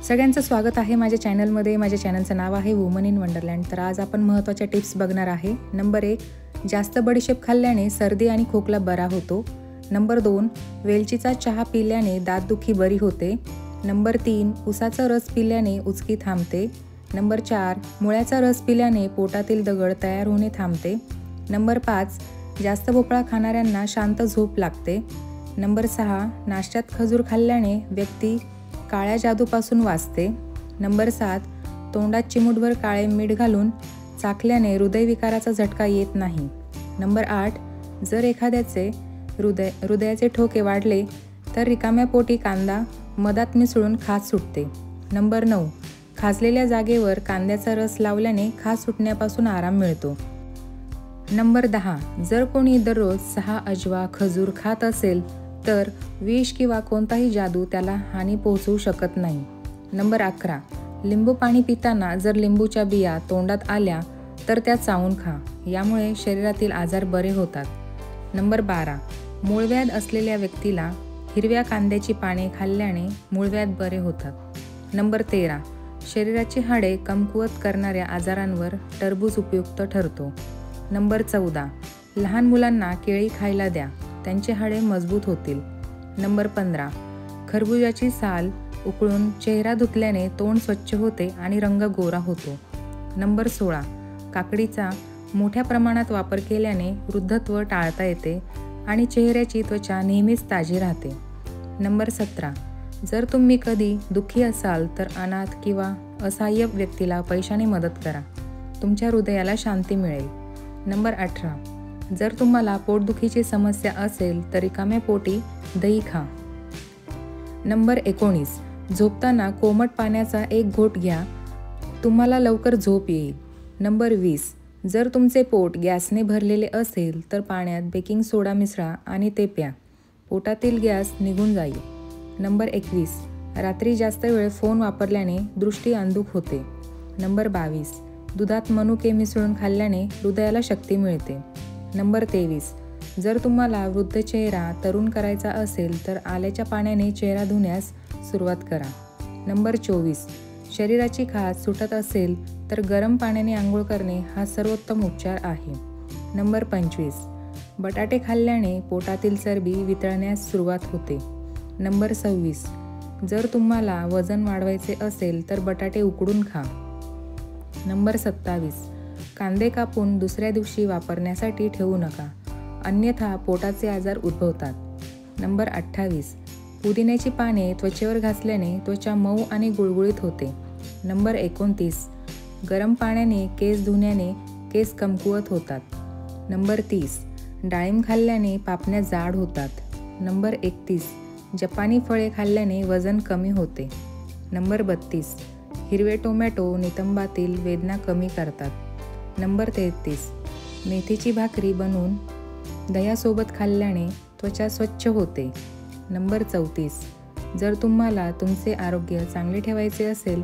सगळ्यांचं स्वागत आहे माझ्या चॅनलमध्ये. माझ्या चॅनलचं नाव आहे वुमन इन वंडरलँड. तर आज आपण महत्त्वाच्या टिप्स बघणार आहे. नंबर 1, जास्त बडीशेप खाल्ल्याने सर्दी आणि खोकला बरा होतो. नंबर 2, वेलचीचा चहा पिल्याने दातदुखी बरी होते. नंबर 3, उसाचा रस पिल्याने उचकी थांबते. नंबर 4, मुळ्याचा रस पिल्याने पोटातील दगड तयार होणे थांबते. नंबर 5, जास्त भोपळा खाणाऱ्यांना शांत झोप लागते. नंबर 6, नाश्त्यात खजूर खाल्ल्याने व्यक्ती काळ्या जादूपासून वाचते. नंबर 7, तोंडात चिमूटभर काळे मीठ घालून चाखल्याने हृदयविकाराचा झटका येत नाही. नंबर 8, जर एखाद्याचे हृदयाचे ठोके वाढले तर रिकाम्या पोटी कांदा मधात मिसळून खाज सुटते. नंबर 9, खाजलेल्या जागेवर कांद्याचा रस लावल्याने खाज सुटण्यापासून आराम मिळतो. नंबर 10, जर कोणी दररोज 6 अजवा खजूर खात असेल तर विष किंवा कोणताही जादू त्याला हानी पोहोचवू शकत नाही. नंबर 11, लिंबू पाणी पिताना जर लिंबूच्या बिया तोंडात आल्या तर त्या चावून खा. यामुळे शरीरातील आजार बरे होतात. नंबर 12, मूळव्याध असलेल्या व्यक्तीला हिरव्या कांद्याची पाने खाल्ल्याने मूळव्याध बरे होतात. नंबर 13, शरीराची हाडे कमकुवत करणाऱ्या आजारांवर टरबूज उपयुक्त ठरतो. नंबर 14, लहान मुलांना केळी खायला द्या, त्यांचे हाडे मजबूत होतील. नंबर 15, खरबुजाची साल उकळून चेहरा धुतल्याने तोंड स्वच्छ होते आणि रंग गोरा होतो. नंबर 16, काकडीचा मोठ्या प्रमाणात वापर केल्याने वृद्धत्व टाळता येते आणि चेहऱ्याची त्वचा नेहमीच ताजी राहते. नंबर 17, जर तुम्ही कधी दुःखी असाल तर अनाथ किंवा असहाय्य व्यक्तीला पैशाने मदत करा, तुमच्या हृदयाला शांती मिळेल. नंबर 18, जर तुम्हाला पोटदुखीची समस्या असेल तर रिकाम्या पोटी दही खा. नंबर 19, झोपताना कोमट पाण्याचा एक घोट घ्या, तुम्हाला लवकर झोप येईल. नंबर 20, जर तुमचे पोट गॅसने भरलेले असेल तर पाण्यात बेकिंग सोडा मिसळा आणि ते प्या, पोटातील गॅस निघून जाईल. नंबर 21, रात्री जास्त वेळ फोन वापरल्याने दृष्टी अंधुक होते. नंबर 22, दुधात मनुके मिसळून खाल्ल्याने हृदयाला शक्ती मिळते. नंबर 23, जर तुम्हाला वृद्ध चेहरा तरुण करायचा असेल तर आल्याच्या पाण्याने चेहरा धुण्यास सुरुवात करा. नंबर 24, शरीराची खाज सुटत असेल तर गरम पाण्याने आंघोळ करणे हा सर्वोत्तम उपचार आहे. नंबर 25, बटाटे खाल्ल्याने पोटातील चरबी वितळण्यास सुरुवात होते. नंबर 26, जर तुम्हाला वजन वाढवायचे असेल तर बटाटे उकडून खा. नंबर 27, कांदे कापून दुसऱ्या दिवशी वापरण्यासाठी ठेवू नका, अन्यथा पोटाचे आजार उद्भवतात. नंबर 28, पुदिन्याची पाने त्वचेवर घासल्याने त्वचा मऊ आणि गुळगुळीत होते. नंबर 29, गरम पाण्याने केस धुण्याने केस कमकुवत होतात. नंबर 30, डाळिंब खाल्ल्याने पापण्या जाड होतात. नंबर 31, जपानी फळे खाल्ल्याने वजन कमी होते. नंबर 32, हिरवे टोमॅटो नितंबातील वेदना कमी करतात. नंबर 33, मेथीची भाकरी बनवून दह्यासोबत खाल्ल्याने त्वचा स्वच्छ होते. नंबर 34, जर तुम्हाला तुमचे आरोग्य चांगले ठेवायचे असेल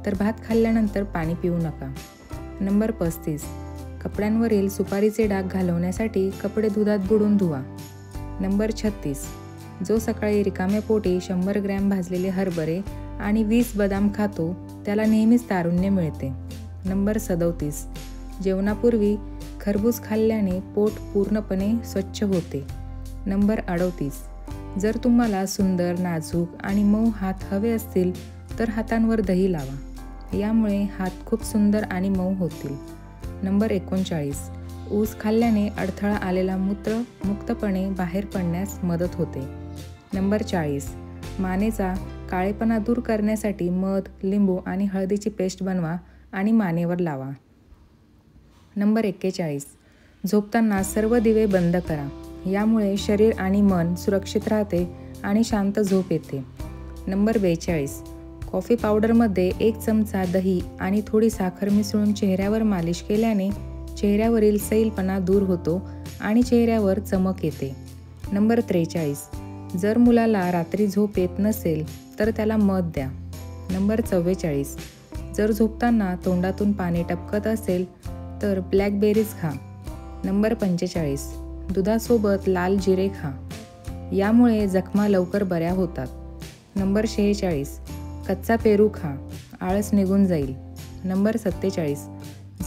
तर भात खाल्ल्यानंतर पाणी पिऊ नका. नंबर 35, कपड्यांवरील सुपारीचे डाग घालवण्यासाठी कपडे दुधात बुडून धुवा. नंबर 36, जो सकाळी रिकाम्या पोटी 100 ग्रॅम भाजलेले हरभरे आणि 20 बदाम खातो त्याला नेहमीच तारुण्य मिळते. नंबर 37, जेवणापूर्वी खरबूज खाल्ल्याने पोट पूर्णपणे स्वच्छ होते. नंबर 38, जर तुम्हाला सुंदर, नाजूक आणि मऊ हात हवे असतील तर हातांवर दही लावा, यामुळे हात खूप सुंदर आणि मऊ होतील. नंबर 39, ऊस खाल्ल्याने अडथळा आलेला मूत्र मुक्तपणे बाहेर पडण्यास मदत होते. नंबर 40, मानेचा काळेपणा दूर करण्यासाठी मध, लिंबू आणि हळदीची पेस्ट बनवा आणि मानेवर लावा. नंबर 41, झोपताना सर्व दिवे बंद करा, यामुळे शरीर आणि मन सुरक्षित राहते आणि शांत झोप येते. नंबर 42, कॉफी पावडरमध्ये 1 चमचा दही आणि थोडी साखर मिसळून चेहऱ्यावर मालिश केल्याने चेहऱ्यावरील सैलपणा दूर होतो आणि चेहऱ्यावर चमक येते. नंबर 43, जर मुलाला रात्री झोप येत नसेल तर त्याला मध द्या. नंबर 44, जर झोपताना तोंडातून पाणी टपकत असेल तर ब्लॅकबेरीज खा. नंबर 45, दुधासोबत लाल जिरे खा, यामुळे जखमा लवकर बऱ्या होतात. नंबर 46, कच्चा पेरू खा, आळस निघून जाईल. नंबर 47,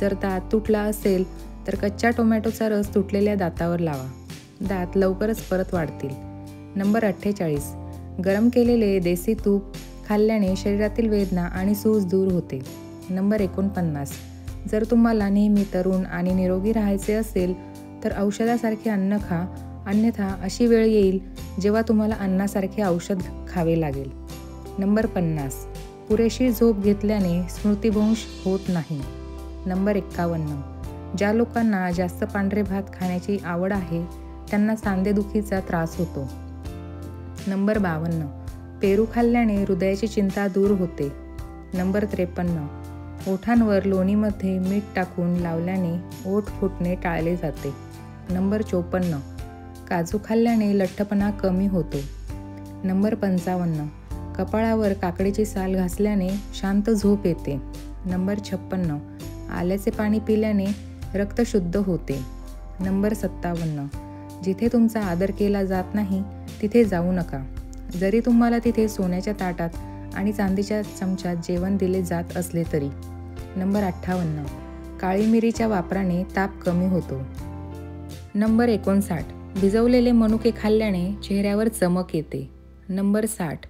जर दात तुटला असेल तर कच्च्या टोमॅटोचा रस तुटलेल्या दातावर लावा, दात लवकरच परत वाढतील. नंबर 48, गरम केलेले देसी तूप खाल्ल्याने शरीरातील वेदना आणि सूज दूर होते. नंबर 49, जर तुम्हाला नेहमी तरुण आणि निरोगी राहायचे असेल तर औषधासारखे अन्न खा, अन्यथा अशी वेळ येईल जेव्हा तुम्हाला अन्नासारखे औषध खावे लागेल. नंबर 50, पुरेशी झोप घेतल्याने स्मृतिभ्रंश होत नाही. नंबर 51, ज्या लोकांना जास्त पांढरे भात खाण्याची आवड आहे त्यांना सांधेदुखीचा त्रास होतो. नंबर 52, पेरू खाल्ल्याने हृदयाची चिंता दूर होते. नंबर 53, ओठांवर लोणीमध्ये मीठ टाकून लावल्याने ओठ फुटणे टाळले जाते. नंबर 54, काजू खाल्ल्याने लठ्ठपणा कमी होतो. नंबर 55, कपाळावर काकडीची साल घासल्याने शांत झोप येते. नंबर 56, आल्याचे पाणी पिल्याने रक्त शुद्ध होते. नंबर 57, जिथे तुमचा आदर केला जात नाही तिथे जाऊ नका, जरी तुम्हाला तिथे सोन्याच्या ताटात आणि चांदीच्या चमच्यात जेवण दिले जात असले तरी. नंबर 58, काळी मिरीच्या वापराने ताप कमी होतो. नंबर 59, भिजवलेले मनुके खाल्ल्याने चेहऱ्यावर चमक येते. नंबर 60,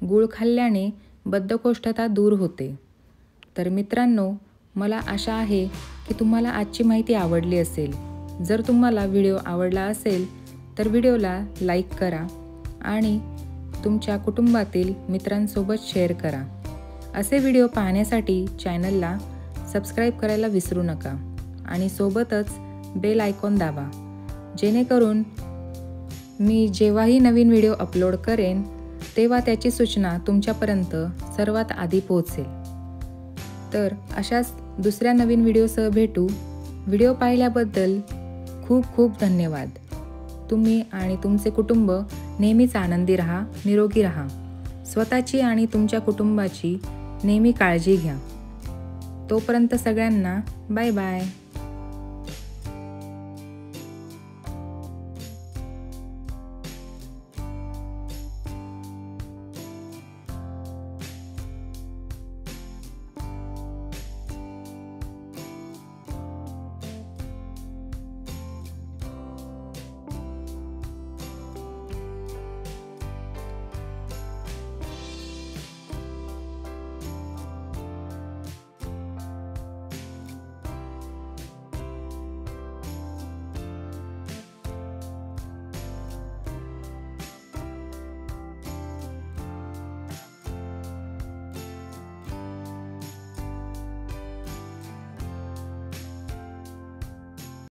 गूळ खाल्ल्याने बद्धकोष्ठता दूर होते. तर मित्रांनो, मला आशा आहे की तुम्हाला आजची माहिती आवडली असेल. जर तुम्हाला व्हिडिओ आवडला असेल तर व्हिडिओला लाईक करा आणि तुमच्या कुटुंबातील मित्रांसोबत शेअर करा. असे व्हिडिओ पाहण्यासाठी चॅनलला सबस्क्राईब करायला विसरू नका आणि सोबतच बेल आयकॉन दाबा, जेणेकरून मी जेव्हाही नवीन व्हिडिओ अपलोड करेन तेव्हा त्याची सूचना तुमच्यापर्यंत सर्वात आधी पोहोचेल. तर अशाच दुसऱ्या नवीन व्हिडिओसह भेटू. व्हिडिओ पाहिल्याबद्दल खूप खूप धन्यवाद. तुम्ही आणि तुमचे कुटुंब नेहमीच आनंदी राहा, निरोगी राहा. स्वतःची आणि तुमच्या कुटुंबाची नेहमी काळजी घ्या. तोपर्यंत सगळ्यांना बाय बाय.